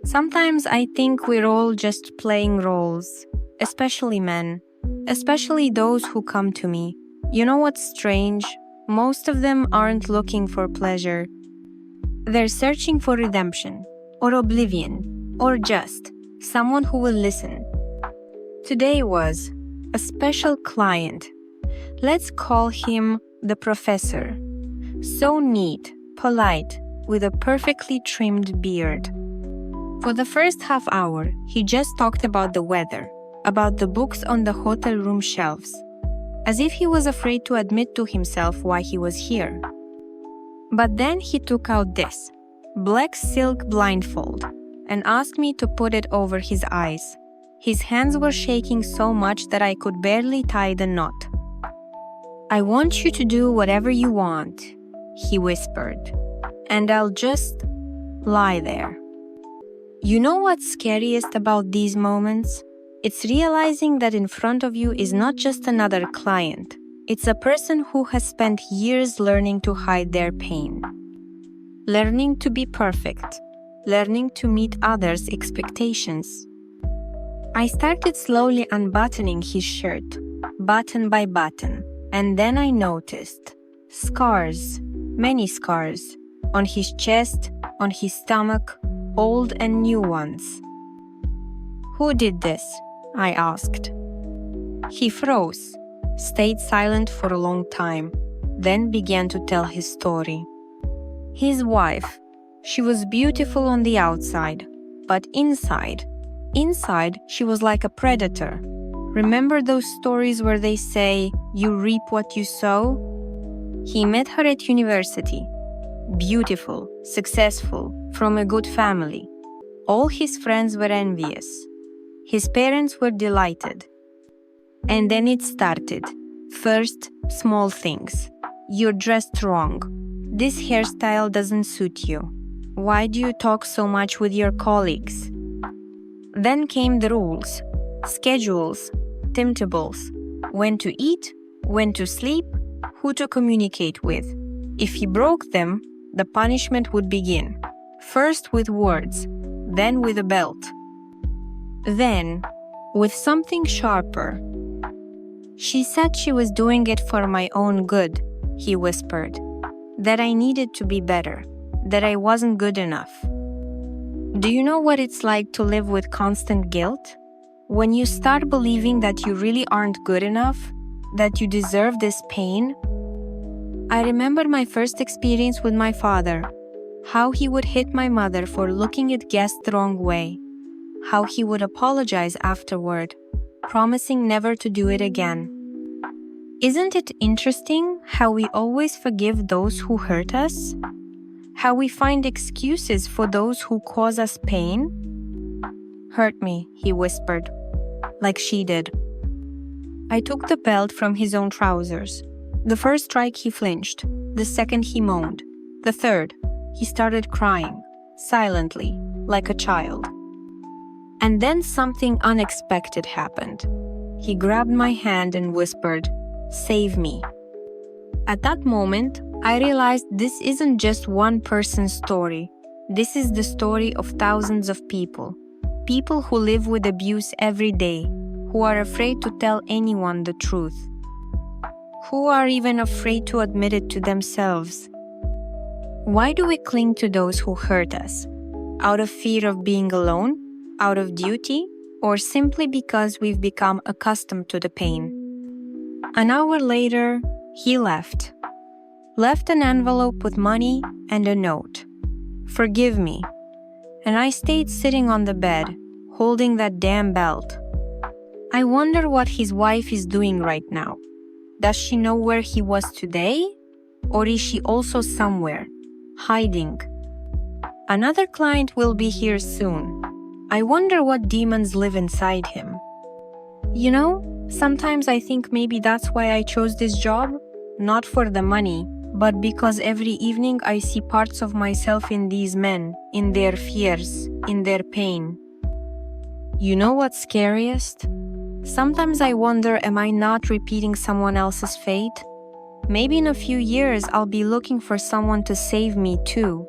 Sometimes I think we're all just playing roles, especially men, especially those who come to me. You know what's strange? Most of them aren't looking for pleasure. They're searching for redemption, or oblivion, or just someone who will listen. Today was a special client. Let's call him the professor. So neat, polite, with a perfectly trimmed beard. For the first half hour, he just talked about the weather, about the books on the hotel room shelves, as if he was afraid to admit to himself why he was here. But then he took out this black silk blindfold and asked me to put it over his eyes. His hands were shaking so much that I could barely tie the knot. "I want you to do whatever you want," he whispered, "and I'll just lie there." You know what's scariest about these moments? It's realizing that in front of you is not just another client. It's a person who has spent years learning to hide their pain, learning to be perfect, learning to meet others' expectations. I started slowly unbuttoning his shirt, button by button, and then I noticed scars, many scars, on his chest, on his stomach, old and new ones. "Who did this?" I asked. He froze, stayed silent for a long time, then began to tell his story. His wife. She was beautiful on the outside, but inside she was like a predator. Remember those stories where they say, you reap what you sow? He met her at university. Beautiful, successful, from a good family. All his friends were envious. His parents were delighted. And then it started. First, small things. You're dressed wrong. This hairstyle doesn't suit you. Why do you talk so much with your colleagues? Then came the rules, schedules, timetables, when to eat, when to sleep, who to communicate with. If he broke them, the punishment would begin. First with words, then with a belt. Then, with something sharper. She said she was doing it for my own good, he whispered. That I needed to be better, that I wasn't good enough. Do you know what it's like to live with constant guilt? When you start believing that you really aren't good enough, that you deserve this pain. I remember my first experience with my father, how he would hit my mother for looking at guests the wrong way, how he would apologize afterward, promising never to do it again. Isn't it interesting how we always forgive those who hurt us? How we find excuses for those who cause us pain? "Hurt me," he whispered, like she did. I took the belt from his own trousers. The first strike he flinched, the second he moaned, the third he started crying, silently, like a child. And then something unexpected happened. He grabbed my hand and whispered, "Save me." At that moment, I realized this isn't just one person's story. This is the story of thousands of people. People who live with abuse every day, who are afraid to tell anyone the truth, who are even afraid to admit it to themselves. Why do we cling to those who hurt us? Out of fear of being alone? Out of duty? Or simply because we've become accustomed to the pain? An hour later, he left. Left an envelope with money and a note. "Forgive me." And I stayed sitting on the bed, holding that damn belt. I wonder what his wife is doing right now. Does she know where he was today? Or is she also somewhere, hiding? Another client will be here soon. I wonder what demons live inside him. You know, sometimes I think maybe that's why I chose this job. Not for the money, but because every evening I see parts of myself in these men, in their fears, in their pain. You know what's scariest? Sometimes I wonder, am I not repeating someone else's fate? Maybe in a few years I'll be looking for someone to save me too.